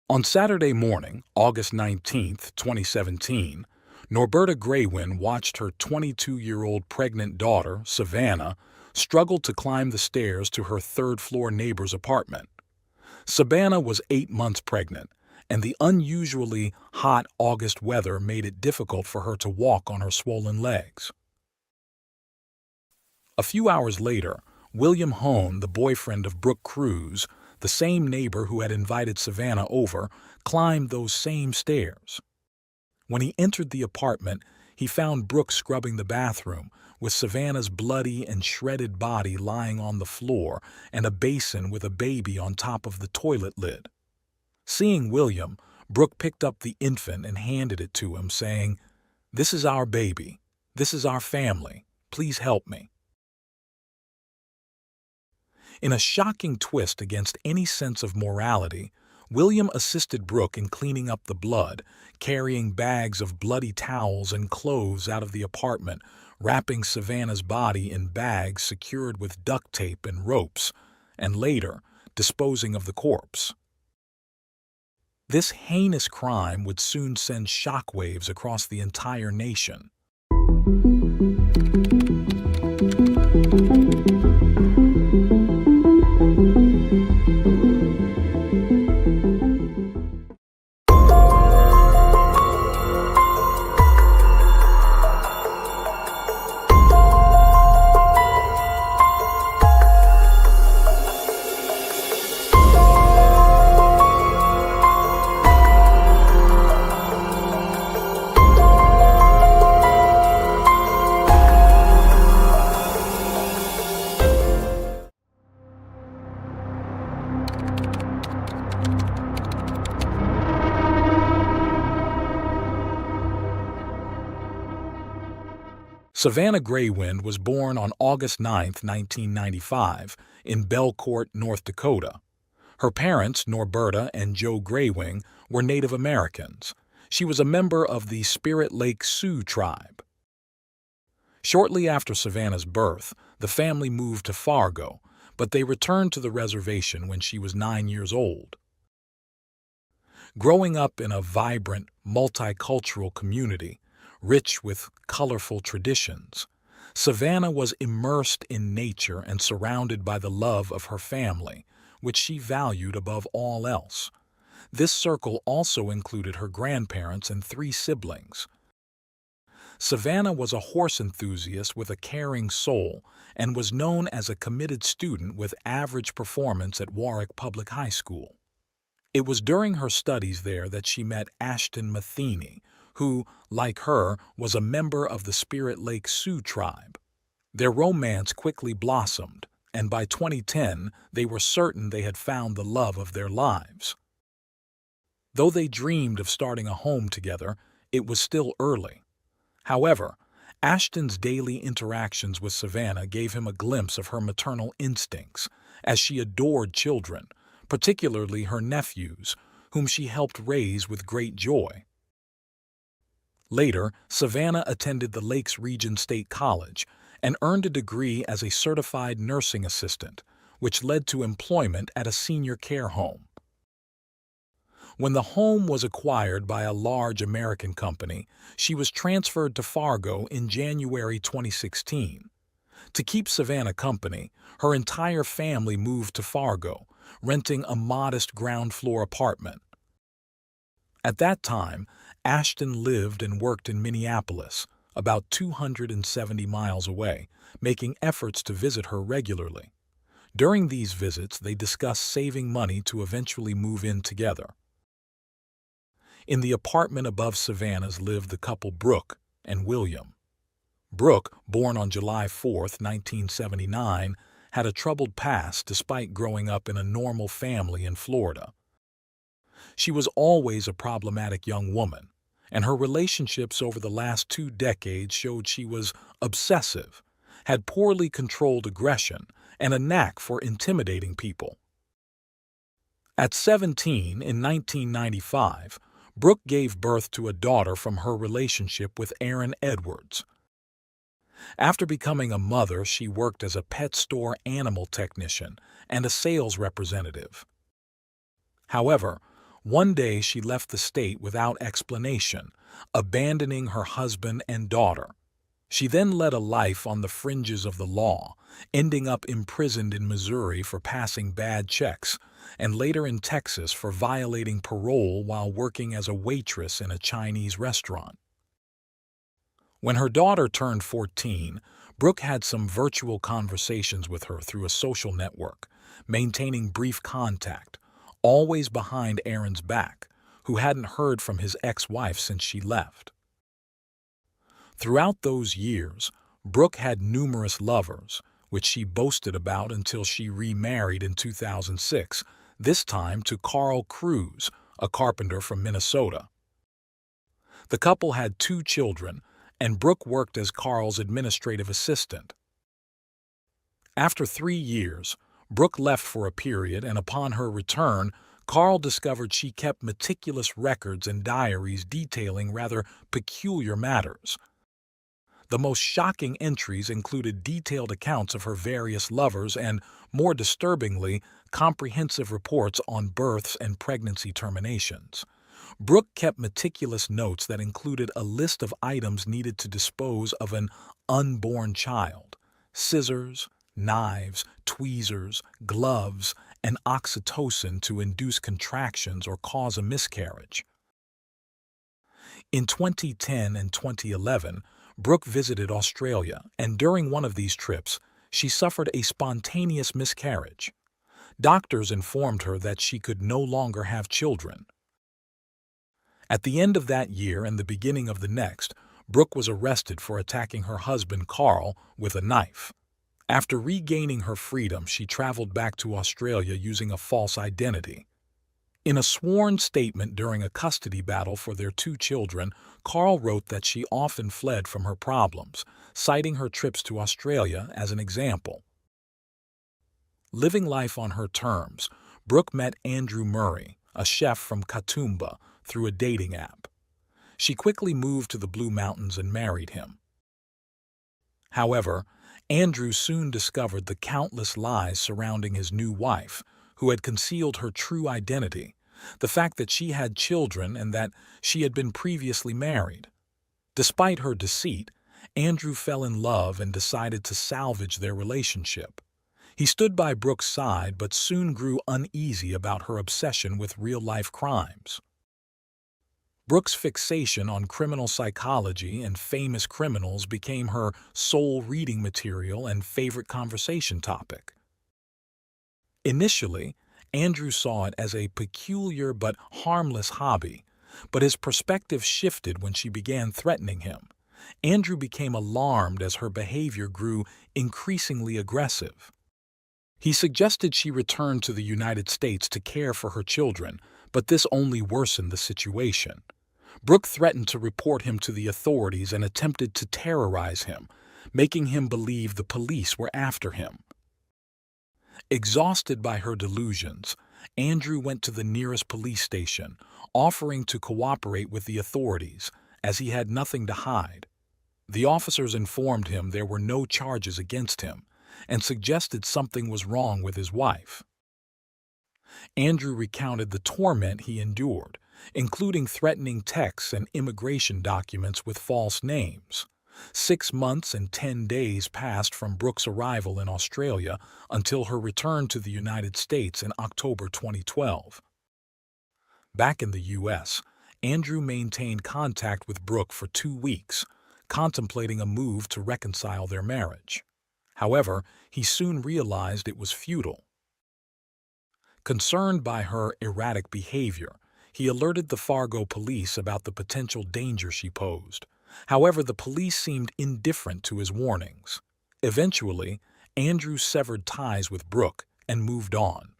On Saturday morning, August 19, 2017, Norberta Greywind watched her 22-year-old pregnant daughter, Savanna, struggle to climb the stairs to her third-floor neighbor's apartment. Savanna was 8 months pregnant, and the unusually hot August weather made it difficult for her to walk on her swollen legs. A few hours later, William Hone, the boyfriend of Brooke Cruz, the same neighbor who had invited Savanna over, climbed those same stairs. When he entered the apartment, he found Brooke scrubbing the bathroom, with Savanna's bloody and shredded body lying on the floor and a basin with a baby on top of the toilet lid. Seeing William, Brooke picked up the infant and handed it to him, saying, "This is our baby. This is our family. Please help me." In a shocking twist against any sense of morality, William assisted Brooke in cleaning up the blood, carrying bags of bloody towels and clothes out of the apartment, wrapping Savanna's body in bags secured with duct tape and ropes, and later disposing of the corpse. This heinous crime would soon send shockwaves across the entire nation. Savanna Greywind was born on August 9, 1995, in Belcourt, North Dakota. Her parents, Norberta and Joe Greywind, were Native Americans. She was a member of the Spirit Lake Sioux tribe. Shortly after Savanna's birth, the family moved to Fargo, but they returned to the reservation when she was 9 years old. Growing up in a vibrant, multicultural community, rich with colorful traditions, Savanna was immersed in nature and surrounded by the love of her family, which she valued above all else. This circle also included her grandparents and 3 siblings. Savanna was a horse enthusiast with a caring soul and was known as a committed student with average performance at Warwick Public High School. It was during her studies there that she met Ashton Matheny, who, like her, was a member of the Spirit Lake Sioux tribe. Their romance quickly blossomed, and by 2010 they were certain they had found the love of their lives. Though they dreamed of starting a home together, it was still early. However, Ashton's daily interactions with Savanna gave him a glimpse of her maternal instincts, as she adored children, particularly her nephews, whom she helped raise with great joy. Later, Savanna attended the Lakes Region State College and earned a degree as a certified nursing assistant, which led to employment at a senior care home. When the home was acquired by a large American company, she was transferred to Fargo in January 2016. To keep Savanna company, her entire family moved to Fargo, renting a modest ground-floor apartment. At that time, Ashton lived and worked in Minneapolis, about 270 miles away, making efforts to visit her regularly. During these visits, they discussed saving money to eventually move in together. In the apartment above Savanna's lived the couple Brooke and William. Brooke, born on July 4, 1979, had a troubled past despite growing up in a normal family in Florida. She was always a problematic young woman, and her relationships over the last 2 decades showed she was obsessive, had poorly controlled aggression, and a knack for intimidating people. At 17, in 1995, Brooke gave birth to a daughter from her relationship with Aaron Edwards. After becoming a mother, she worked as a pet store animal technician and a sales representative. However, One day she left the state without explanation, abandoning her husband and daughter. She then led a life on the fringes of the law, ending up imprisoned in Missouri for passing bad checks, and later in Texas for violating parole while working as a waitress in a Chinese restaurant. When her daughter turned 14, Brooke had some virtual conversations with her through a social network, maintaining brief contact, always behind Aaron's back, who hadn't heard from his ex-wife since she left. Throughout those years, Brooke had numerous lovers, which she boasted about until she remarried in 2006, this time to Carl Cruz, a carpenter from Minnesota. The couple had 2 children, and Brooke worked as Carl's administrative assistant. After 3 years, Brooke left for a period, and upon her return, Carl discovered she kept meticulous records and diaries detailing rather peculiar matters. The most shocking entries included detailed accounts of her various lovers and, more disturbingly, comprehensive reports on births and pregnancy terminations. Brooke kept meticulous notes that included a list of items needed to dispose of an unborn child: scissors, knives, tweezers, gloves, and oxytocin to induce contractions or cause a miscarriage. In 2010 and 2011, Brooke visited Australia, and during one of these trips, she suffered a spontaneous miscarriage. Doctors informed her that she could no longer have children. At the end of that year and the beginning of the next, Brooke was arrested for attacking her husband Carl with a knife. After regaining her freedom, she traveled back to Australia using a false identity. In a sworn statement during a custody battle for their 2 children, Carl wrote that she often fled from her problems, citing her trips to Australia as an example. Living life on her terms, Brooke met Andrew Murray, a chef from Katoomba, through a dating app. She quickly moved to the Blue Mountains and married him. However, Andrew soon discovered the countless lies surrounding his new wife, who had concealed her true identity, the fact that she had children and that she had been previously married. Despite her deceit, Andrew fell in love and decided to salvage their relationship. He stood by Brooke's side but soon grew uneasy about her obsession with real-life crimes. Brooke's fixation on criminal psychology and famous criminals became her sole reading material and favorite conversation topic. Initially, Andrew saw it as a peculiar but harmless hobby, but his perspective shifted when she began threatening him. Andrew became alarmed as her behavior grew increasingly aggressive. He suggested she return to the United States to care for her children, but this only worsened the situation. Brooke threatened to report him to the authorities and attempted to terrorize him, making him believe the police were after him. Exhausted by her delusions, Andrew went to the nearest police station, offering to cooperate with the authorities, as he had nothing to hide. The officers informed him there were no charges against him, and suggested something was wrong with his wife. Andrew recounted the torment he endured, including threatening texts and immigration documents with false names. 6 months and 10 days passed from Brooke's arrival in Australia until her return to the United States in October 2012. Back in the U.S., Andrew maintained contact with Brooke for 2 weeks, contemplating a move to reconcile their marriage. However, he soon realized it was futile. Concerned by her erratic behavior, he alerted the Fargo police about the potential danger she posed. However, the police seemed indifferent to his warnings. Eventually, Andrew severed ties with Brooke and moved on.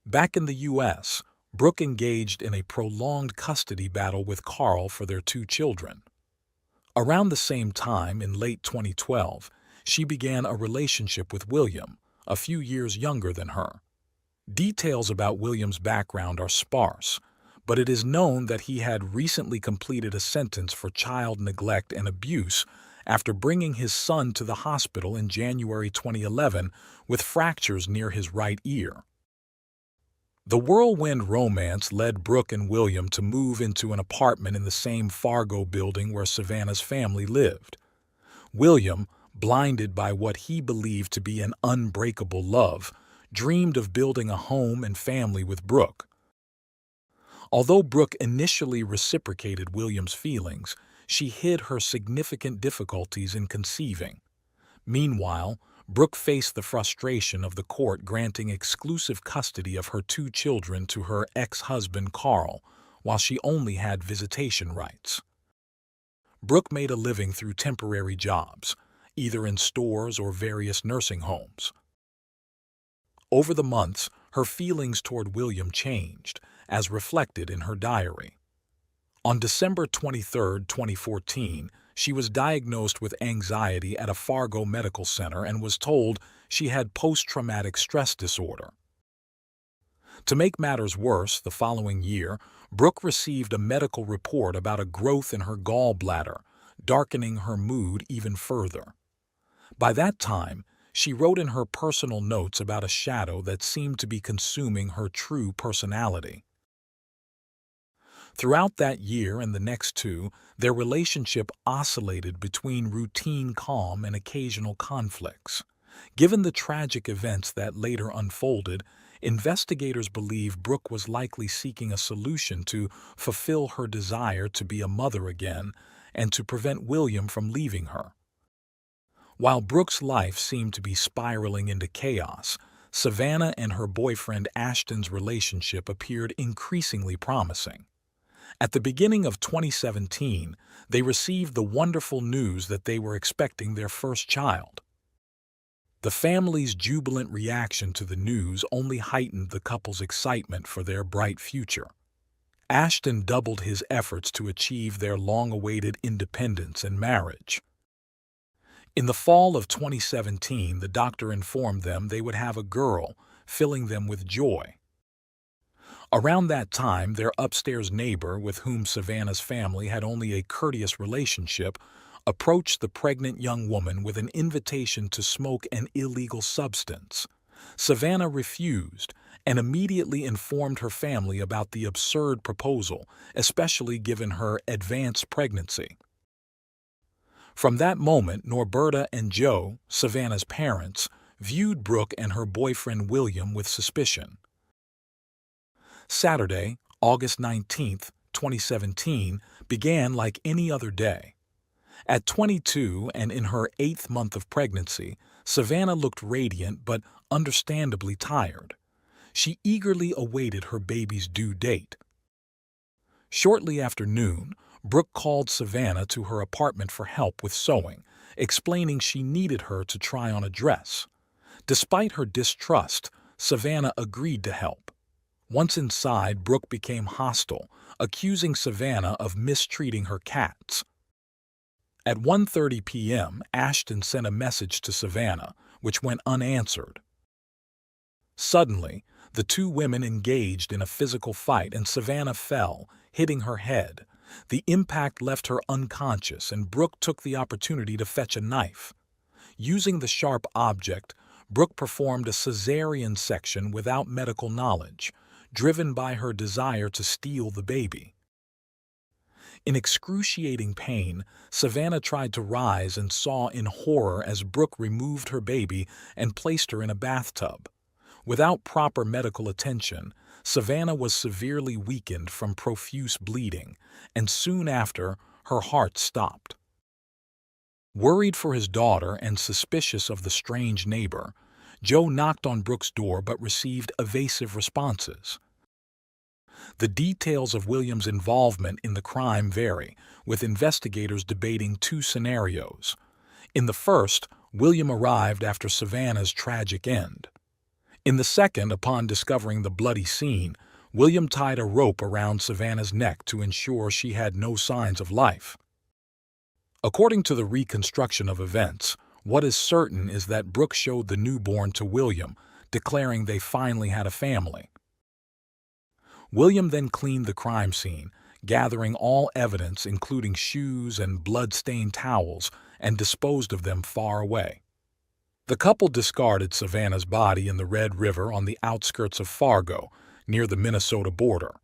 Back in the U.S., Brooke engaged in a prolonged custody battle with Carl for their 2 children. Around the same time, in late 2012, she began a relationship with William, a few years younger than her. Details about William's background are sparse, but it is known that he had recently completed a sentence for child neglect and abuse after bringing his son to the hospital in January 2011 with fractures near his right ear. The whirlwind romance led Brooke and William to move into an apartment in the same Fargo building where Savanna's family lived. William, blinded by what he believed to be an unbreakable love, dreamed of building a home and family with Brooke. Although Brooke initially reciprocated William's feelings, she hid her significant difficulties in conceiving. Meanwhile, Brooke faced the frustration of the court granting exclusive custody of her 2 children to her ex-husband Carl, while she only had visitation rights. Brooke made a living through temporary jobs, either in stores or various nursing homes. Over the months, her feelings toward William changed, as reflected in her diary. On December 23, 2014, she was diagnosed with anxiety at a Fargo medical center and was told she had post-traumatic stress disorder. To make matters worse, the following year, Brooke received a medical report about a growth in her gallbladder, darkening her mood even further. By that time, she wrote in her personal notes about a shadow that seemed to be consuming her true personality. Throughout that year and the next 2, their relationship oscillated between routine calm and occasional conflicts. Given the tragic events that later unfolded, investigators believe Brooke was likely seeking a solution to fulfill her desire to be a mother again and to prevent William from leaving her. While Brooke's life seemed to be spiraling into chaos, Savanna and her boyfriend Ashton's relationship appeared increasingly promising. At the beginning of 2017, they received the wonderful news that they were expecting their first child. The family's jubilant reaction to the news only heightened the couple's excitement for their bright future. Ashton doubled his efforts to achieve their long-awaited independence and marriage. In the fall of 2017, the doctor informed them they would have a girl, filling them with joy. Around that time, their upstairs neighbor, with whom Savanna's family had only a courteous relationship, approached the pregnant young woman with an invitation to smoke an illegal substance. Savanna refused and immediately informed her family about the absurd proposal, especially given her advanced pregnancy. From that moment, Norberta and Joe, Savanna's parents, viewed Brooke and her boyfriend William with suspicion. Saturday, August 19, 2017, began like any other day. At 22 and in her 8th month of pregnancy, Savanna looked radiant but understandably tired. She eagerly awaited her baby's due date. Shortly after noon, Brooke called Savanna to her apartment for help with sewing, explaining she needed her to try on a dress. Despite her distrust, Savanna agreed to help. Once inside, Brooke became hostile, accusing Savanna of mistreating her cats. At 1:30 p.m., Ashton sent a message to Savanna, which went unanswered. Suddenly, the 2 women engaged in a physical fight and Savanna fell, hitting her head. The impact left her unconscious and Brooke took the opportunity to fetch a knife. Using the sharp object, Brooke performed a cesarean section without medical knowledge, driven by her desire to steal the baby. In excruciating pain, Savanna tried to rise and saw in horror as Brooke removed her baby and placed her in a bathtub. Without proper medical attention, Savanna was severely weakened from profuse bleeding, and soon after, her heart stopped. Worried for his daughter and suspicious of the strange neighbor, Joe knocked on Brooke's door but received evasive responses. The details of William's involvement in the crime vary, with investigators debating 2 scenarios. In the first, William arrived after Savanna's tragic end. In the second, upon discovering the bloody scene, William tied a rope around Savanna's neck to ensure she had no signs of life. According to the reconstruction of events, what is certain is that Brooke showed the newborn to William, declaring they finally had a family. William then cleaned the crime scene, gathering all evidence including shoes and blood-stained towels, and disposed of them far away. The couple discarded Savanna's body in the Red River on the outskirts of Fargo, near the Minnesota border.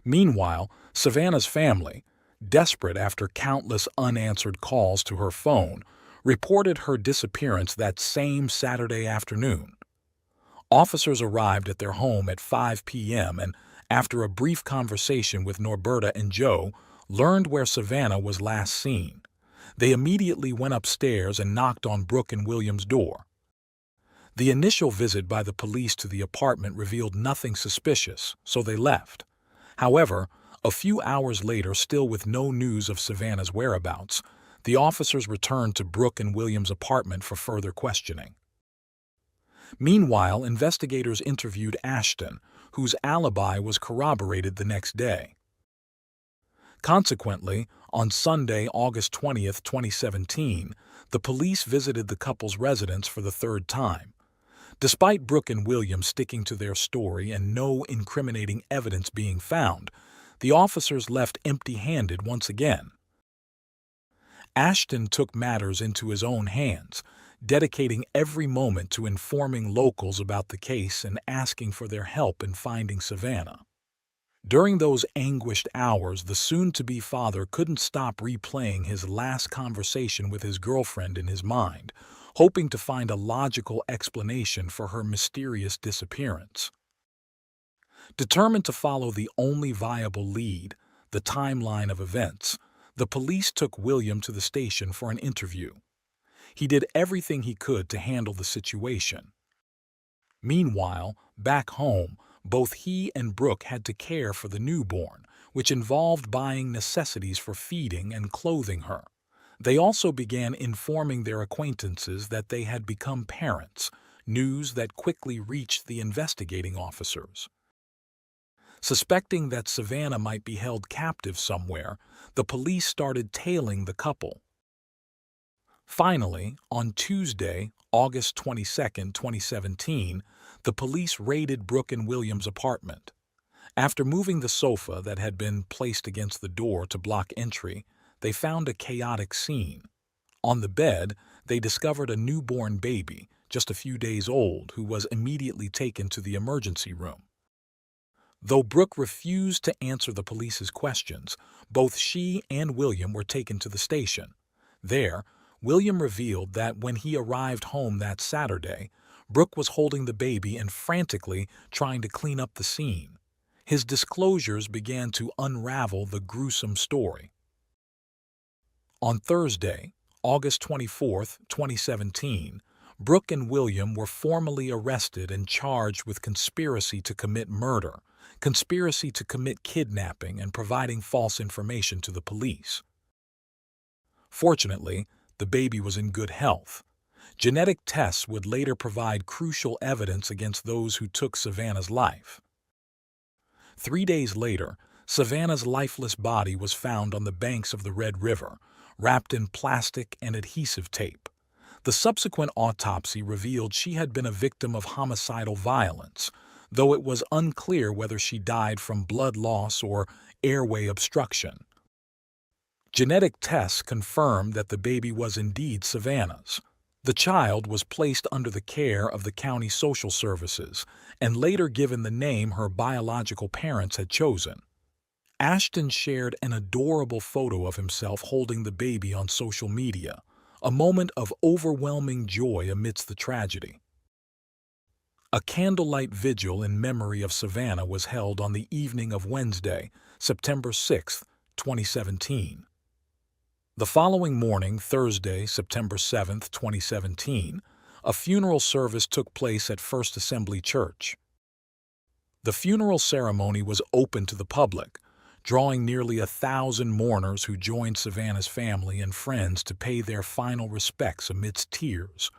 Meanwhile, Savanna's family, desperate after countless unanswered calls to her phone, reported her disappearance that same Saturday afternoon. Officers arrived at their home at 5 p.m. and, after a brief conversation with Norberta and Joe, learned where Savanna was last seen. They immediately went upstairs and knocked on Brooke and William's door. The initial visit by the police to the apartment revealed nothing suspicious, so they left. However, a few hours later, still with no news of Savanna's whereabouts, the officers returned to Brooke and William's apartment for further questioning. Meanwhile, investigators interviewed Ashton, whose alibi was corroborated the next day. Consequently, on Sunday, August 20, 2017, the police visited the couple's residence for the third time. Despite Brooke and William sticking to their story and no incriminating evidence being found, the officers left empty-handed once again. Ashton took matters into his own hands, dedicating every moment to informing locals about the case and asking for their help in finding Savanna. During those anguished hours, the soon-to-be father couldn't stop replaying his last conversation with his girlfriend in his mind, hoping to find a logical explanation for her mysterious disappearance. Determined to follow the only viable lead, the timeline of events, the police took William to the station for an interview. He did everything he could to handle the situation. Meanwhile, back home, both he and Brooke had to care for the newborn, which involved buying necessities for feeding and clothing her. They also began informing their acquaintances that they had become parents, news that quickly reached the investigating officers. Suspecting that Savanna might be held captive somewhere, the police started tailing the couple. Finally, on Tuesday, August 22, 2017, the police raided Brooke and William's apartment. After moving the sofa that had been placed against the door to block entry, they found a chaotic scene. On the bed, they discovered a newborn baby, just a few days old, who was immediately taken to the emergency room. Though Brooke refused to answer the police's questions, both she and William were taken to the station. There, William revealed that when he arrived home that Saturday, Brooke was holding the baby and frantically trying to clean up the scene. His disclosures began to unravel the gruesome story. On Thursday, August 24, 2017, Brooke and William were formally arrested and charged with conspiracy to commit murder, conspiracy to commit kidnapping, and providing false information to the police. Fortunately, the baby was in good health. Genetic tests would later provide crucial evidence against those who took Savanna's life. 3 days later, Savanna's lifeless body was found on the banks of the Red River, wrapped in plastic and adhesive tape. The subsequent autopsy revealed she had been a victim of homicidal violence, though it was unclear whether she died from blood loss or airway obstruction. Genetic tests confirmed that the baby was indeed Savanna's. The child was placed under the care of the county social services and later given the name her biological parents had chosen. Ashton shared an adorable photo of himself holding the baby on social media, a moment of overwhelming joy amidst the tragedy. A candlelight vigil in memory of Savanna was held on the evening of Wednesday, September 6, 2017. The following morning, Thursday, September 7, 2017, a funeral service took place at First Assembly Church. The funeral ceremony was open to the public, drawing nearly 1,000 mourners who joined Savanna's family and friends to pay their final respects amidst tears.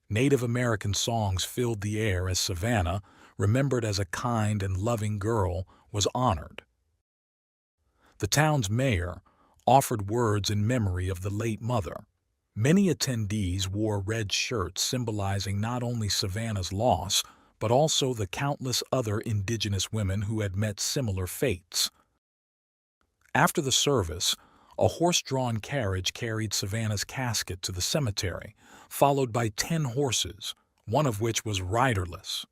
Native American songs filled the air as Savanna, remembered as a kind and loving girl, was honored. The town's mayor offered words in memory of the late mother. Many attendees wore red shirts symbolizing not only Savanna's loss, but also the countless other indigenous women who had met similar fates. After the service, a horse-drawn carriage carried Savanna's casket to the cemetery, followed by 10 horses, one of which was riderless.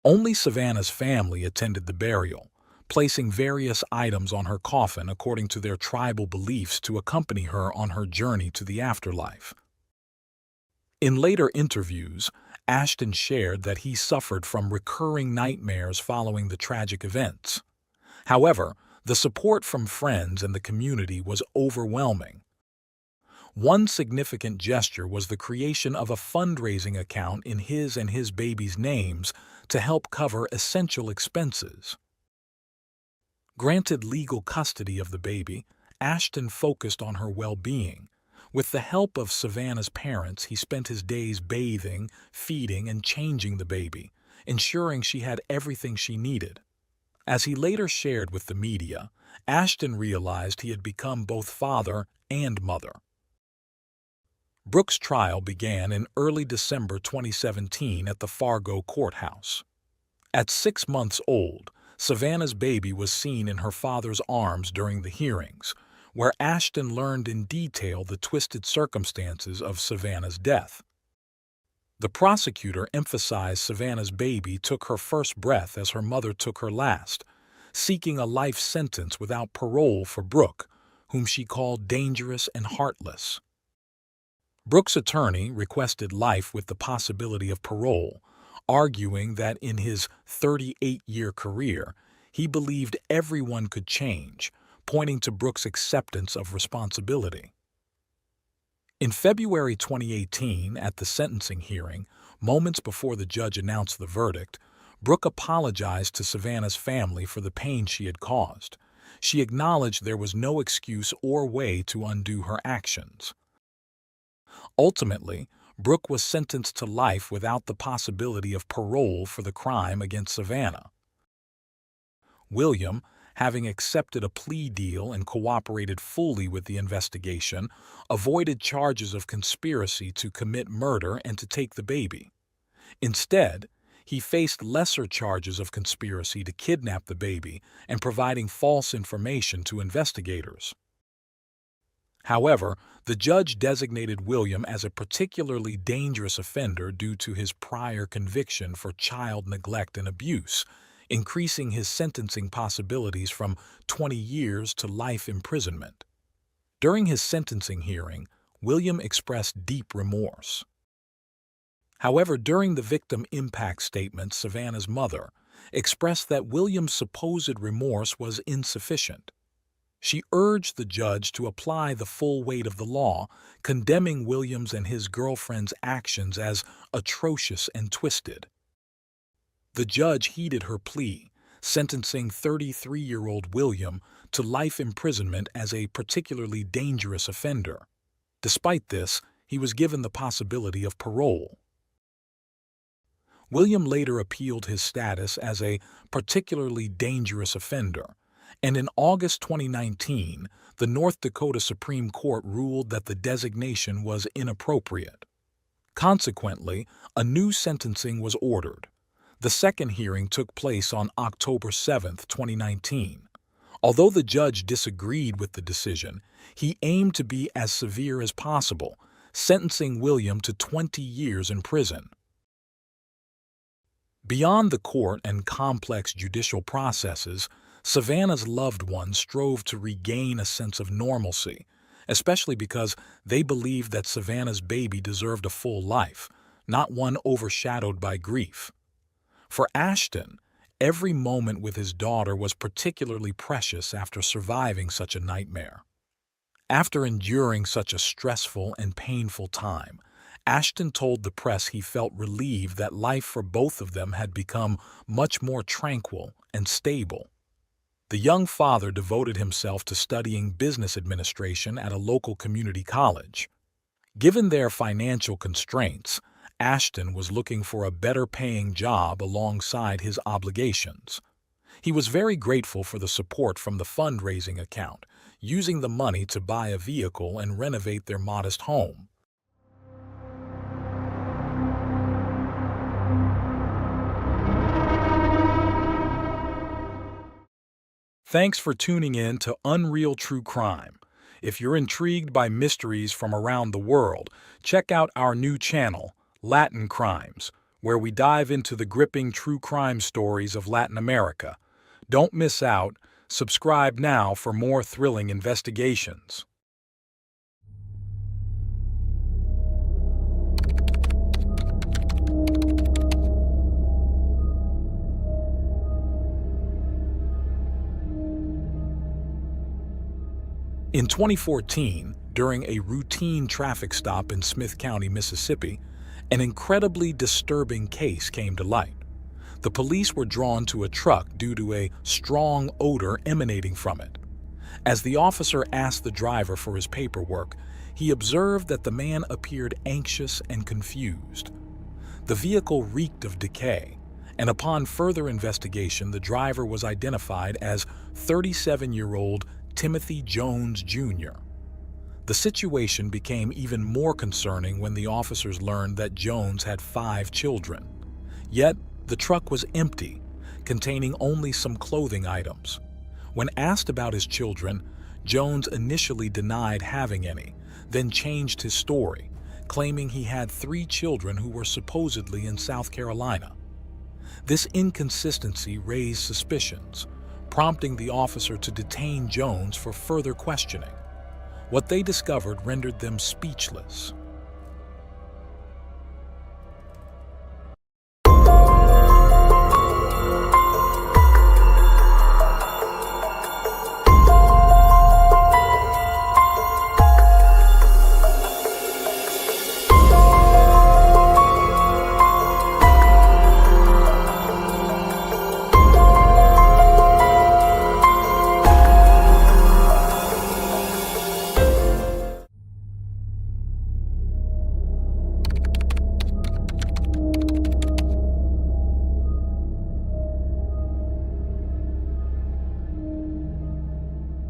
Only Savanna's family attended the burial, placing various items on her coffin according to their tribal beliefs to accompany her on her journey to the afterlife. In later interviews, Ashton shared that he suffered from recurring nightmares following the tragic events. However, the support from friends and the community was overwhelming. One significant gesture was the creation of a fundraising account in his and his baby's names to help cover essential expenses. Granted legal custody of the baby, Ashton focused on her well-being. With the help of Savanna's parents, he spent his days bathing, feeding, and changing the baby, ensuring she had everything she needed. As he later shared with the media, Ashton realized he had become both father and mother. Brooke's trial began in early December 2017 at the Fargo courthouse. At 6 months old, Savanna's baby was seen in her father's arms during the hearings, where Ashton learned in detail the twisted circumstances of Savanna's death. The prosecutor emphasized Savanna's baby took her first breath as her mother took her last, seeking a life sentence without parole for Brooke, whom she called dangerous and heartless. Brooke's attorney requested life with the possibility of parole, arguing that in his 38-year career, he believed everyone could change, pointing to Brooke's acceptance of responsibility. In February 2018, at the sentencing hearing, moments before the judge announced the verdict, Brooke apologized to Savanna's family for the pain she had caused. She acknowledged there was no excuse or way to undo her actions. Ultimately, Brooke was sentenced to life without the possibility of parole for the crime against Savanna. William, having accepted a plea deal and cooperated fully with the investigation, avoided charges of conspiracy to commit murder and to take the baby. Instead, he faced lesser charges of conspiracy to kidnap the baby and providing false information to investigators. However, the judge designated William as a particularly dangerous offender due to his prior conviction for child neglect and abuse, increasing his sentencing possibilities from 20 years to life imprisonment. During his sentencing hearing, William expressed deep remorse. However, during the victim impact statement, Savanna's mother expressed that William's supposed remorse was insufficient. She urged the judge to apply the full weight of the law, condemning Williams and his girlfriend's actions as atrocious and twisted. The judge heeded her plea, sentencing 33-year-old William to life imprisonment as a particularly dangerous offender. Despite this, he was given the possibility of parole. William later appealed his status as a particularly dangerous offender, and in August 2019, the North Dakota Supreme Court ruled that the designation was inappropriate. Consequently, a new sentencing was ordered. The second hearing took place on October 7, 2019. Although the judge disagreed with the decision, he aimed to be as severe as possible, sentencing William to 20 years in prison. Beyond the court and complex judicial processes, Savanna's loved ones strove to regain a sense of normalcy, especially because they believed that Savanna's baby deserved a full life, not one overshadowed by grief. For Ashton, every moment with his daughter was particularly precious after surviving such a nightmare. After enduring such a stressful and painful time, Ashton told the press he felt relieved that life for both of them had become much more tranquil and stable. The young father devoted himself to studying business administration at a local community college. Given their financial constraints, Ashton was looking for a better-paying job alongside his obligations. He was very grateful for the support from the fundraising account, using the money to buy a vehicle and renovate their modest home. Thanks for tuning in to Unreal True Crime. If you're intrigued by mysteries from around the world, check out our new channel, Latin Crimes, where we dive into the gripping true crime stories of Latin America. Don't miss out. Subscribe now for more thrilling investigations. In 2014, during a routine traffic stop in Smith County, Mississippi, an incredibly disturbing case came to light. The police were drawn to a truck due to a strong odor emanating from it. As the officer asked the driver for his paperwork, he observed that the man appeared anxious and confused. The vehicle reeked of decay, and upon further investigation, the driver was identified as 37-year-old Timothy Jones, Jr. The situation became even more concerning when the officers learned that Jones had 5 children. Yet, the truck was empty, containing only some clothing items. When asked about his children, Jones initially denied having any, then changed his story, claiming he had 3 children who were supposedly in South Carolina. This inconsistency raised suspicions, prompting the officer to detain Jones for further questioning. What they discovered rendered them speechless.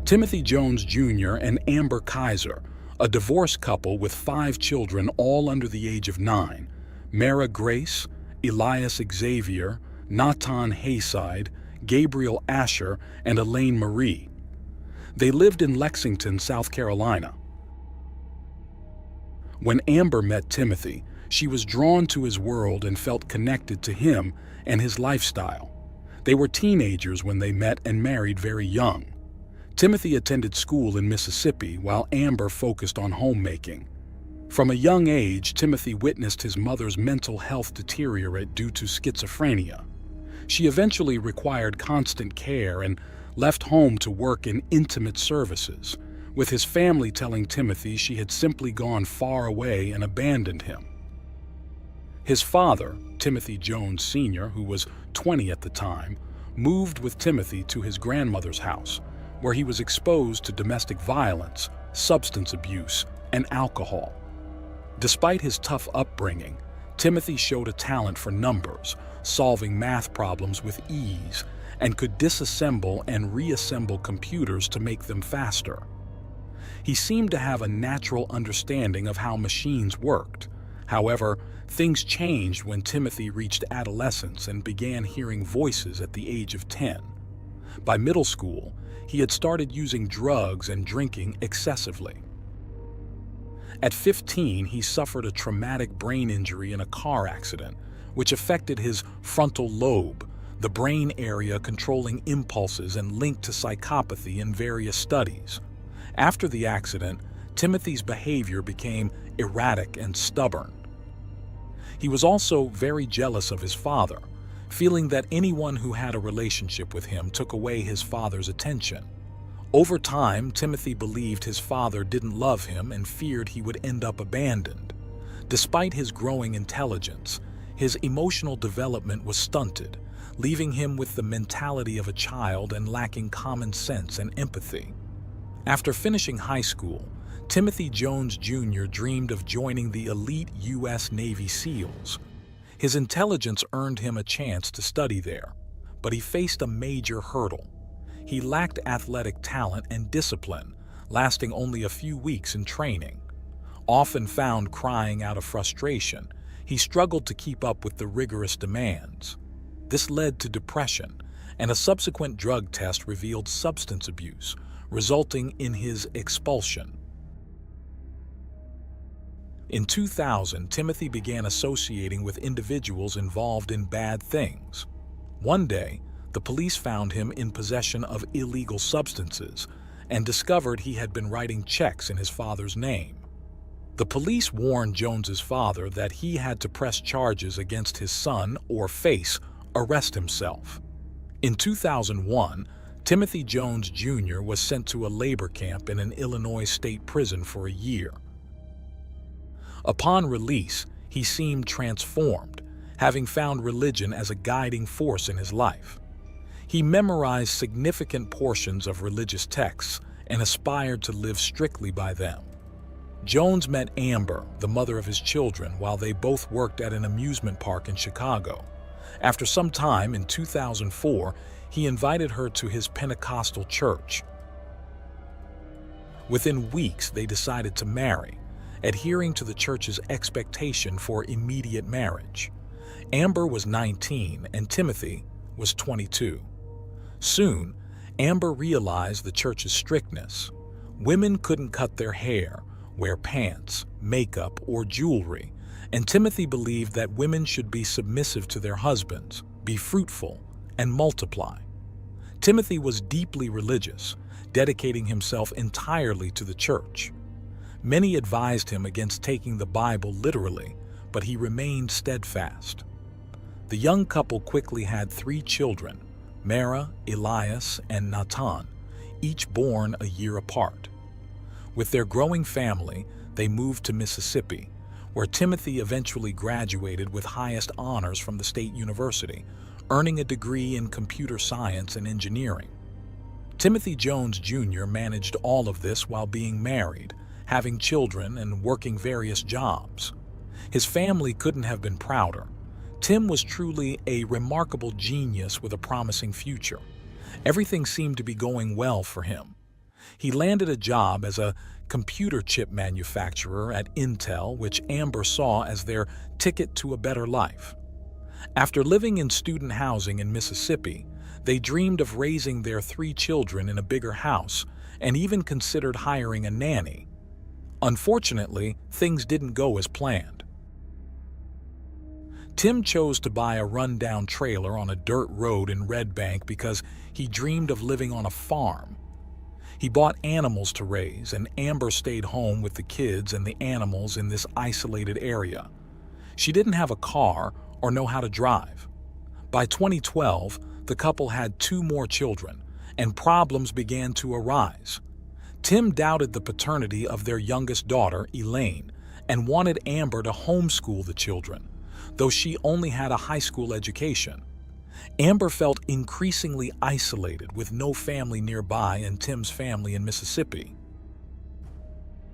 Timothy Jones Jr. and Amber Kaiser, a divorced couple with 5 children all under the age of 9, Mara Grace, Elias Xavier, Natan Hayside, Gabriel Asher, and Elaine Marie. They lived in Lexington, South Carolina. When Amber met Timothy, she was drawn to his world and felt connected to him and his lifestyle. They were teenagers when they met and married very young. Timothy attended school in Mississippi while Amber focused on homemaking. From a young age, Timothy witnessed his mother's mental health deteriorate due to schizophrenia. She eventually required constant care and left home to work in intimate services, with his family telling Timothy she had simply gone far away and abandoned him. His father, Timothy Jones Sr., who was 20 at the time, moved with Timothy to his grandmother's house, where he was exposed to domestic violence, substance abuse, and alcohol. Despite his tough upbringing, Timothy showed a talent for numbers, solving math problems with ease, and could disassemble and reassemble computers to make them faster. He seemed to have a natural understanding of how machines worked. However, things changed when Timothy reached adolescence and began hearing voices at the age of 10. By middle school, he had started using drugs and drinking excessively. At 15, he suffered a traumatic brain injury in a car accident, which affected his frontal lobe, the brain area controlling impulses and linked to psychopathy in various studies. After the accident, Timothy's behavior became erratic and stubborn. He was also very jealous of his father, feeling that anyone who had a relationship with him took away his father's attention. Over time, Timothy believed his father didn't love him and feared he would end up abandoned. Despite his growing intelligence, his emotional development was stunted, leaving him with the mentality of a child and lacking common sense and empathy. After finishing high school, Timothy Jones Jr. dreamed of joining the elite U.S. Navy SEALs. His intelligence earned him a chance to study there, but he faced a major hurdle. He lacked athletic talent and discipline, lasting only a few weeks in training. Often found crying out of frustration, he struggled to keep up with the rigorous demands. This led to depression, and a subsequent drug test revealed substance abuse, resulting in his expulsion. In 2000, Timothy began associating with individuals involved in bad things. One day, the police found him in possession of illegal substances and discovered he had been writing checks in his father's name. The police warned Jones's father that he had to press charges against his son or face arrest himself. In 2001, Timothy Jones Jr. was sent to a labor camp in an Illinois state prison for a year. Upon release, he seemed transformed, having found religion as a guiding force in his life. He memorized significant portions of religious texts and aspired to live strictly by them. Jones met Amber, the mother of his children, while they both worked at an amusement park in Chicago. After some time, in 2004, he invited her to his Pentecostal church. Within weeks, they decided to marry, adhering to the church's expectation for immediate marriage. Amber was 19 and Timothy was 22. Soon, Amber realized the church's strictness. Women couldn't cut their hair, wear pants, makeup, or jewelry, and Timothy believed that women should be submissive to their husbands, be fruitful, and multiply. Timothy was deeply religious, dedicating himself entirely to the church. Many advised him against taking the Bible literally, but he remained steadfast. The young couple quickly had 3 children, Mara, Elias, and Natan, each born a year apart. With their growing family, they moved to Mississippi, where Timothy eventually graduated with highest honors from the state university, earning a degree in computer science and engineering. Timothy Jones Jr. managed all of this while being married, having children, and working various jobs. His family couldn't have been prouder. Tim was truly a remarkable genius with a promising future. Everything seemed to be going well for him. He landed a job as a computer chip manufacturer at Intel, which Amber saw as their ticket to a better life. After living in student housing in Mississippi, they dreamed of raising their 3 children in a bigger house and even considered hiring a nanny. Unfortunately, things didn't go as planned. Tim chose to buy a rundown trailer on a dirt road in Red Bank because he dreamed of living on a farm. He bought animals to raise, and Amber stayed home with the kids and the animals in this isolated area. She didn't have a car or know how to drive. By 2012, the couple had 2 more children, and problems began to arise. Tim doubted the paternity of their youngest daughter, Elaine, and wanted Amber to homeschool the children, though she only had a high school education. Amber felt increasingly isolated with no family nearby and Tim's family in Mississippi.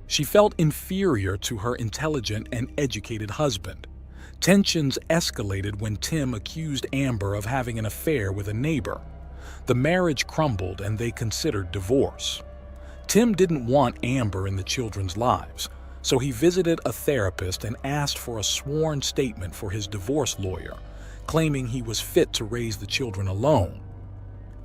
She felt inferior to her intelligent and educated husband. Tensions escalated when Tim accused Amber of having an affair with a neighbor. The marriage crumbled and they considered divorce. Tim didn't want Amber in the children's lives, so he visited a therapist and asked for a sworn statement for his divorce lawyer, claiming he was fit to raise the children alone.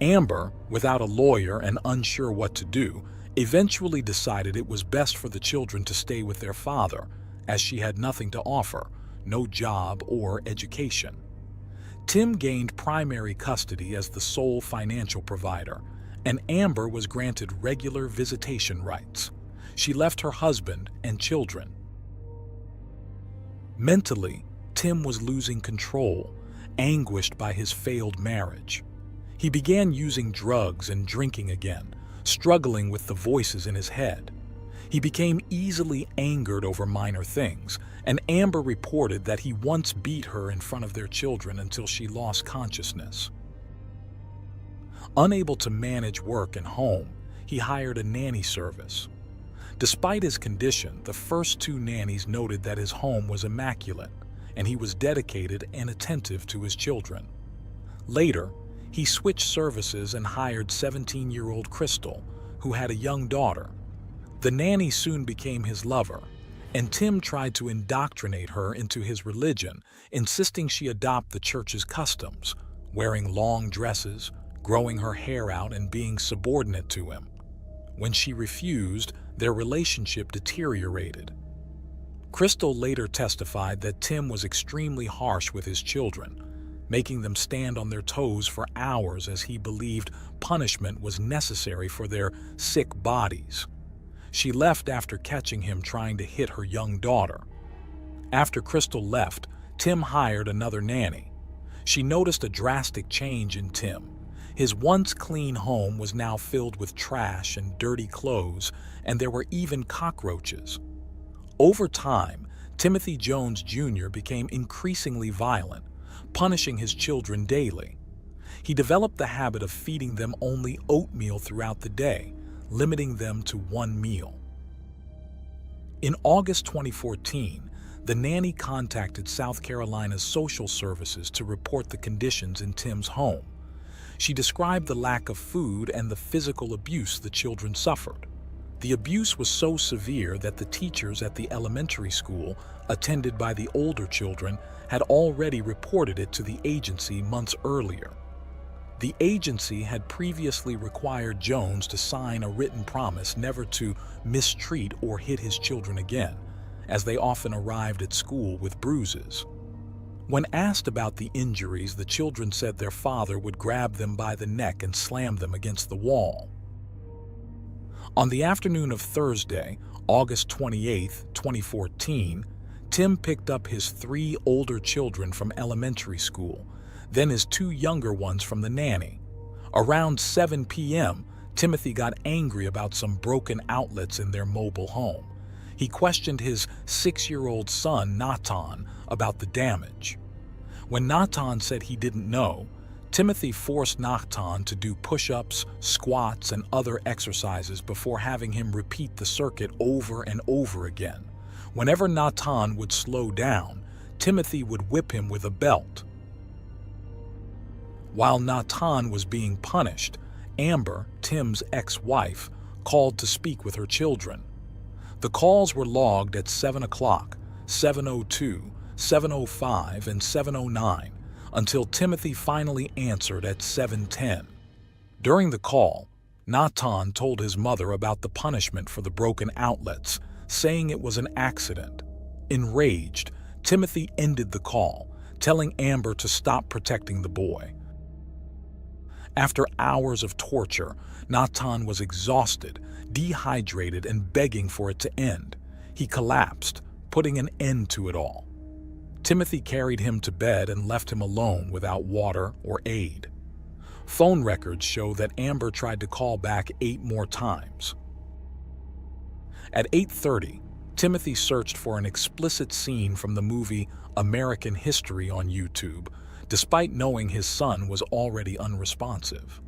Amber, without a lawyer and unsure what to do, eventually decided it was best for the children to stay with their father, as she had nothing to offer, no job or education. Tim gained primary custody as the sole financial provider, and Amber was granted regular visitation rights. She left her husband and children. Mentally, Tim was losing control, anguished by his failed marriage. He began using drugs and drinking again, struggling with the voices in his head. He became easily angered over minor things, and Amber reported that he once beat her in front of their children until she lost consciousness. Unable to manage work and home, he hired a nanny service. Despite his condition, the first 2 nannies noted that his home was immaculate, and he was dedicated and attentive to his children. Later, he switched services and hired 17-year-old Crystal, who had a young daughter. The nanny soon became his lover, and Tim tried to indoctrinate her into his religion, insisting she adopt the church's customs, wearing long dresses, growing her hair out, and being subordinate to him. When she refused, their relationship deteriorated. Crystal later testified that Tim was extremely harsh with his children, making them stand on their toes for hours as he believed punishment was necessary for their sick bodies. She left after catching him trying to hit her young daughter. After Crystal left, Tim hired another nanny. She noticed a drastic change in Tim. His once clean home was now filled with trash and dirty clothes, and there were even cockroaches. Over time, Timothy Jones Jr. became increasingly violent, punishing his children daily. He developed the habit of feeding them only oatmeal throughout the day, limiting them to one meal. In August 2014, the nanny contacted South Carolina's social services to report the conditions in Tim's home. She described the lack of food and the physical abuse the children suffered. The abuse was so severe that the teachers at the elementary school, attended by the older children, had already reported it to the agency months earlier. The agency had previously required Jones to sign a written promise never to mistreat or hit his children again, as they often arrived at school with bruises. When asked about the injuries, the children said their father would grab them by the neck and slam them against the wall. On the afternoon of Thursday, August 28, 2014, Tim picked up his 3 older children from elementary school, then his 2 younger ones from the nanny. Around 7 p.m., Timothy got angry about some broken outlets in their mobile home. He questioned his 6-year-old son, Natan, about the damage. When Natan said he didn't know, Timothy forced Natan to do push-ups, squats, and other exercises before having him repeat the circuit over and over again. Whenever Natan would slow down, Timothy would whip him with a belt. While Natan was being punished, Amber, Tim's ex-wife, called to speak with her children. The calls were logged at 7 o'clock, 7:02, 7:05, and 7:09, until Timothy finally answered at 7:10. During the call, Natan told his mother about the punishment for the broken outlets, saying it was an accident. Enraged, Timothy ended the call, telling Amber to stop protecting the boy. After hours of torture, Natan was exhausted, dehydrated, and begging for it to end. He collapsed, putting an end to it all. Timothy carried him to bed and left him alone without water or aid. Phone records show that Amber tried to call back 8 more times. At 8:30, Timothy searched for an explicit scene from the movie American History on YouTube, despite knowing his son was already unresponsive.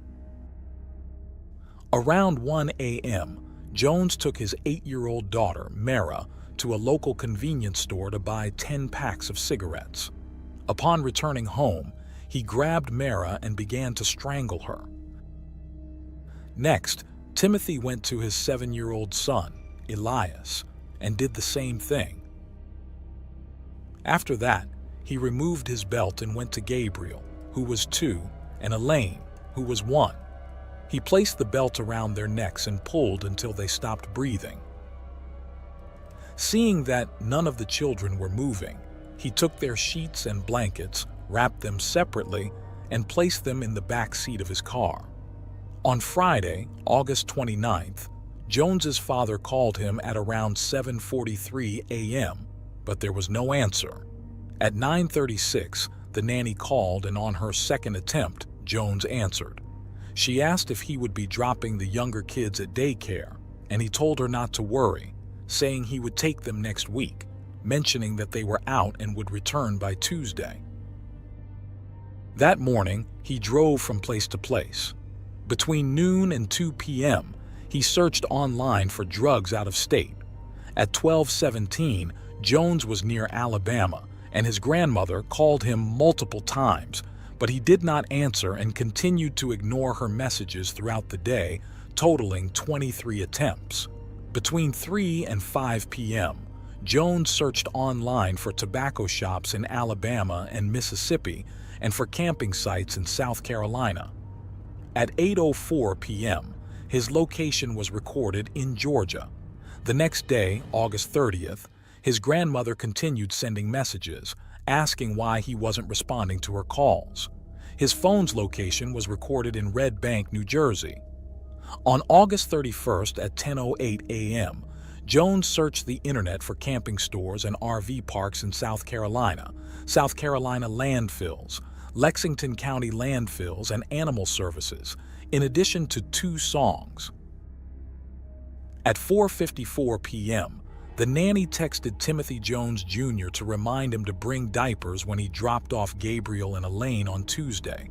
Around 1 a.m., Jones took his 8-year-old daughter, Mara, to a local convenience store to buy 10 packs of cigarettes. Upon returning home, he grabbed Mara and began to strangle her. Next, Timothy went to his 7-year-old son, Elias, and did the same thing. After that, he removed his belt and went to Gabriel, who was 2, and Elaine, who was 1. He placed the belt around their necks and pulled until they stopped breathing. Seeing that none of the children were moving, he took their sheets and blankets, wrapped them separately, and placed them in the back seat of his car. On Friday, August 29th, Jones's father called him at around 7:43 a.m., but there was no answer. At 9:36, the nanny called, and on her second attempt, Jones answered. She asked if he would be dropping the younger kids at daycare, and he told her not to worry, saying he would take them next week, mentioning that they were out and would return by Tuesday. That morning, he drove from place to place. Between noon and 2 p.m., he searched online for drugs out of state. At 12:17, Jones was near Alabama, and his grandmother called him multiple times, but he did not answer and continued to ignore her messages throughout the day, totaling 23 attempts. Between 3 and 5 p.m., Jones searched online for tobacco shops in Alabama and Mississippi and for camping sites in South Carolina. At 8:04 p.m., his location was recorded in Georgia. The next day, August 30th, His grandmother continued sending messages, asking why he wasn't responding to her calls. His phone's location was recorded in Red Bank, New Jersey. On August 31st at 10:08 a.m., Jones searched the internet for camping stores and RV parks in South Carolina landfills, Lexington County landfills, and animal services, in addition to 2 songs. At 4:54 p.m., the nanny texted Timothy Jones Jr. to remind him to bring diapers when he dropped off Gabriel and Elaine on Tuesday.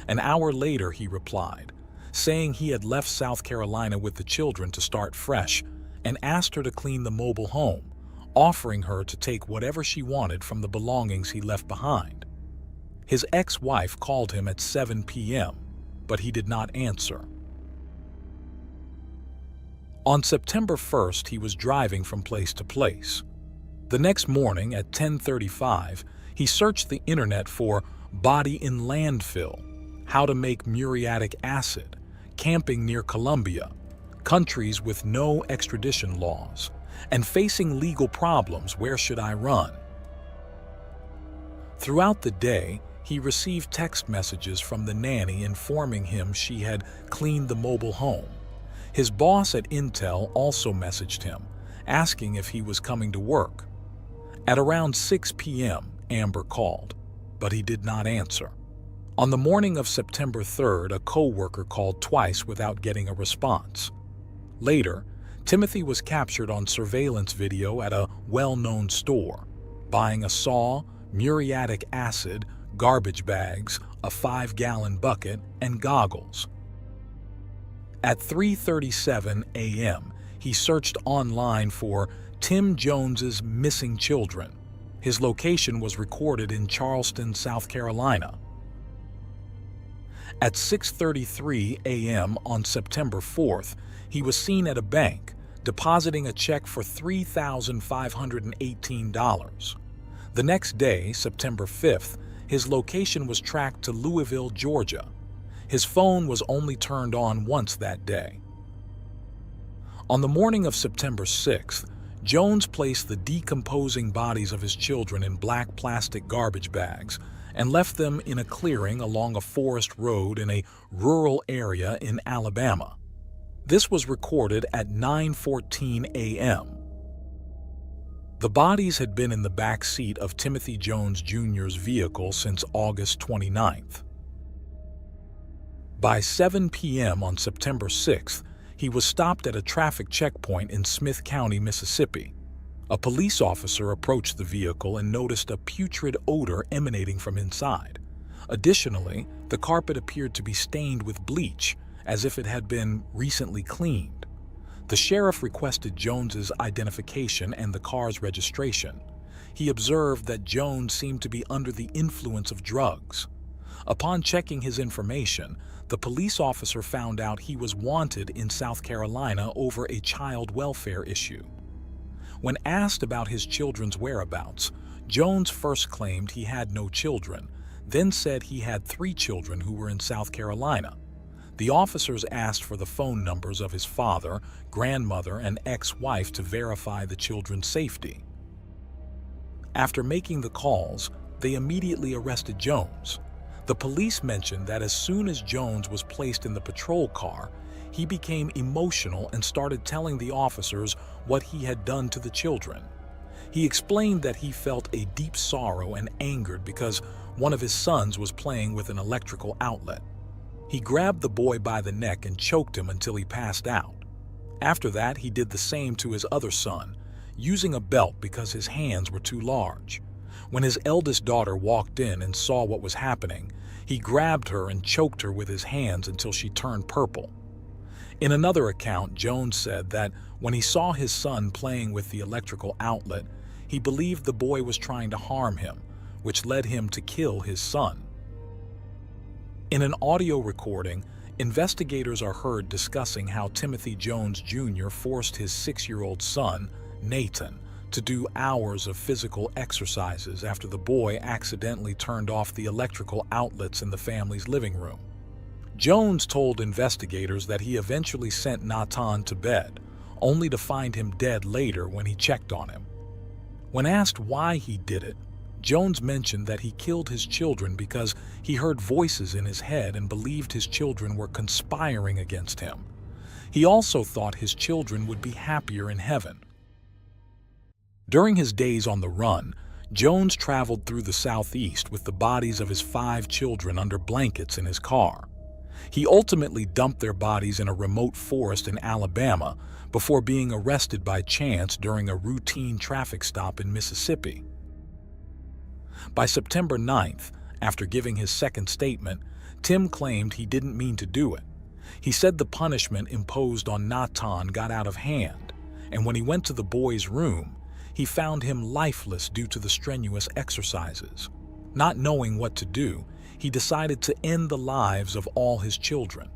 An hour later, he replied, saying he had left South Carolina with the children to start fresh, and asked her to clean the mobile home, offering her to take whatever she wanted from the belongings he left behind. His ex-wife called him at 7 p.m., but he did not answer. On September 1st, he was driving from place to place. The next morning at 10:35, he searched the internet for body in landfill, how to make muriatic acid, camping near Colombia, countries with no extradition laws, and facing legal problems, where should I run? Throughout the day, he received text messages from the nanny informing him she had cleaned the mobile home. His boss at Intel also messaged him, asking if he was coming to work. At around 6 p.m., Amber called, but he did not answer. On the morning of September 3rd, a co-worker called twice without getting a response. Later, Timothy was captured on surveillance video at a well-known store, buying a saw, muriatic acid, garbage bags, a 5-gallon bucket, and goggles. At 3:37 a.m., he searched online for Tim Jones's missing children. His location was recorded in Charleston, South Carolina. At 6:33 a.m. on September 4th, he was seen at a bank, depositing a check for $3,518. The next day, September 5th, his location was tracked to Louisville, Georgia. His phone was only turned on once that day. On the morning of September 6th, Jones placed the decomposing bodies of his children in black plastic garbage bags and left them in a clearing along a forest road in a rural area in Alabama. This was recorded at 9:14 a.m. The bodies had been in the back seat of Timothy Jones Jr.'s vehicle since August 29th. By 7 p.m. on September 6th, he was stopped at a traffic checkpoint in Smith County, Mississippi. A police officer approached the vehicle and noticed a putrid odor emanating from inside. Additionally, the carpet appeared to be stained with bleach, as if it had been recently cleaned. The sheriff requested Jones's identification and the car's registration. He observed that Jones seemed to be under the influence of drugs. Upon checking his information, the police officer found out he was wanted in South Carolina over a child welfare issue. When asked about his children's whereabouts, Jones first claimed he had no children, then said he had 3 children who were in South Carolina. The officers asked for the phone numbers of his father, grandmother, and ex-wife to verify the children's safety. After making the calls, they immediately arrested Jones. The police mentioned that as soon as Jones was placed in the patrol car, he became emotional and started telling the officers what he had done to the children. He explained that he felt a deep sorrow and angered because one of his sons was playing with an electrical outlet. He grabbed the boy by the neck and choked him until he passed out. After that, he did the same to his other son, using a belt because his hands were too large. When his eldest daughter walked in and saw what was happening, he grabbed her and choked her with his hands until she turned purple. In another account, Jones said that when he saw his son playing with the electrical outlet, he believed the boy was trying to harm him, which led him to kill his son. In an audio recording, investigators are heard discussing how Timothy Jones Jr. forced his 6-year-old son, Nathan, to do hours of physical exercises after the boy accidentally turned off the electrical outlets in the family's living room. Jones told investigators that he eventually sent Nathan to bed, only to find him dead later when he checked on him. When asked why he did it, Jones mentioned that he killed his children because he heard voices in his head and believed his children were conspiring against him. He also thought his children would be happier in heaven. During his days on the run, Jones traveled through the Southeast with the bodies of his 5 children under blankets in his car. He ultimately dumped their bodies in a remote forest in Alabama before being arrested by chance during a routine traffic stop in Mississippi. By September 9th, after giving his second statement, Tim claimed he didn't mean to do it. He said the punishment imposed on Natan got out of hand, and when he went to the boy's room, he found him lifeless due to the strenuous exercises. Not knowing what to do, he decided to end the lives of all his children.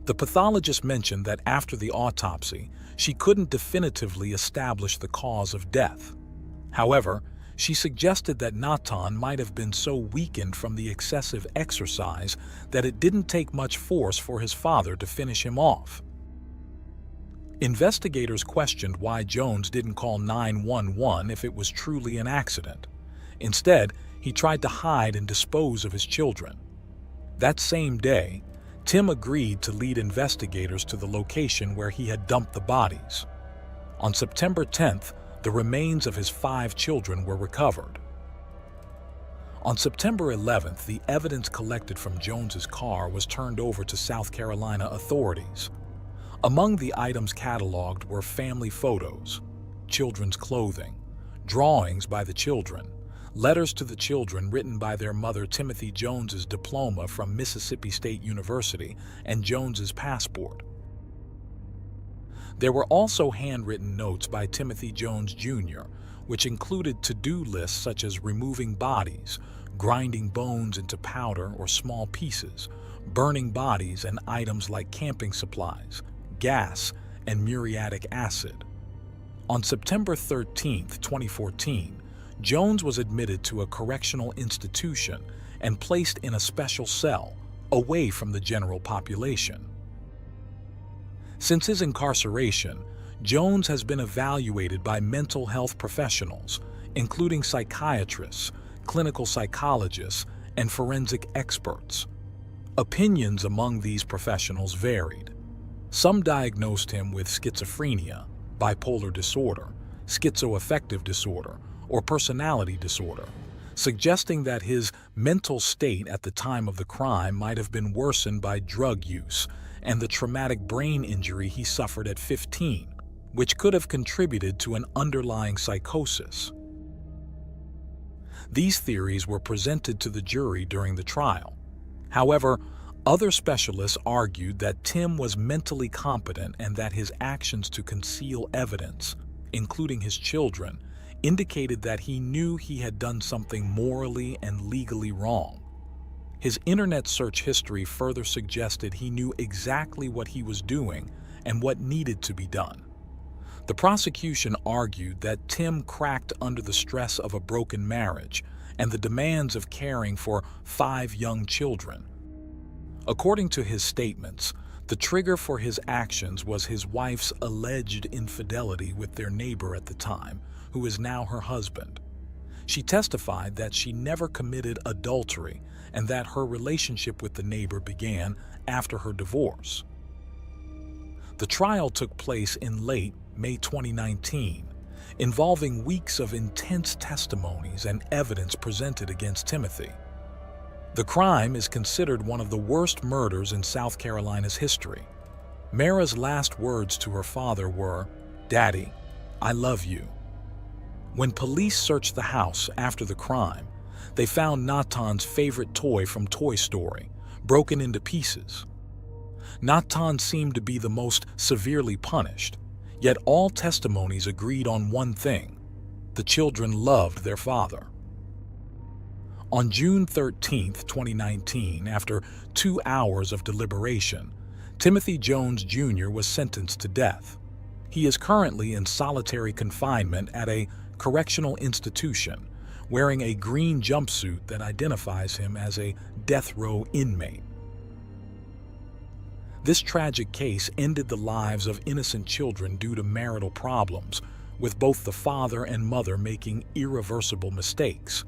The pathologist mentioned that after the autopsy, she couldn't definitively establish the cause of death. However, she suggested that Natan might have been so weakened from the excessive exercise that it didn't take much force for his father to finish him off. Investigators questioned why Jones didn't call 911 if it was truly an accident. Instead, he tried to hide and dispose of his children. That same day, Tim agreed to lead investigators to the location where he had dumped the bodies. On September 10th, the remains of his 5 children were recovered. On September 11th, the evidence collected from Jones's car was turned over to South Carolina authorities. Among the items cataloged were family photos, children's clothing, drawings by the children, letters to the children written by their mother Timothy Jones's diploma from Mississippi State University, and Jones's passport. There were also handwritten notes by Timothy Jones Jr., which included to-do lists such as removing bodies, grinding bones into powder or small pieces, burning bodies, and items like camping supplies, gas, and muriatic acid. On September 13, 2014, Jones was admitted to a correctional institution and placed in a special cell, away from the general population. Since his incarceration, Jones has been evaluated by mental health professionals, including psychiatrists, clinical psychologists, and forensic experts. Opinions among these professionals varied. Some diagnosed him with schizophrenia, bipolar disorder, schizoaffective disorder, or personality disorder, suggesting that his mental state at the time of the crime might have been worsened by drug use and the traumatic brain injury he suffered at 15, which could have contributed to an underlying psychosis. These theories were presented to the jury during the trial. However, other specialists argued that Tim was mentally competent and that his actions to conceal evidence, including his children, indicated that he knew he had done something morally and legally wrong. His internet search history further suggested he knew exactly what he was doing and what needed to be done. The prosecution argued that Tim cracked under the stress of a broken marriage and the demands of caring for 5 young children. According to his statements, the trigger for his actions was his wife's alleged infidelity with their neighbor at the time, who is now her husband. She testified that she never committed adultery and that her relationship with the neighbor began after her divorce. The trial took place in late May 2019, involving weeks of intense testimonies and evidence presented against Timothy. The crime is considered one of the worst murders in South Carolina's history. Mara's last words to her father were, "Daddy, I love you." When police searched the house after the crime, they found Natan's favorite toy from Toy Story, broken into pieces. Natan seemed to be the most severely punished, yet all testimonies agreed on one thing: the children loved their father. On June 13, 2019, after 2 hours of deliberation, Timothy Jones Jr. was sentenced to death. He is currently in solitary confinement at a correctional institution, wearing a green jumpsuit that identifies him as a death row inmate. This tragic case ended the lives of innocent children due to marital problems, with both the father and mother making irreversible mistakes.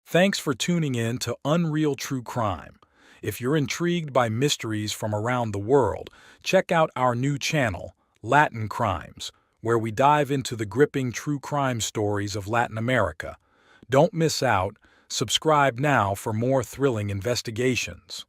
Thanks for tuning in to Unreal True Crime. If you're intrigued by mysteries from around the world, check out our new channel, Latin Crimes, where we dive into the gripping true crime stories of Latin America. Don't miss out. Subscribe now for more thrilling investigations.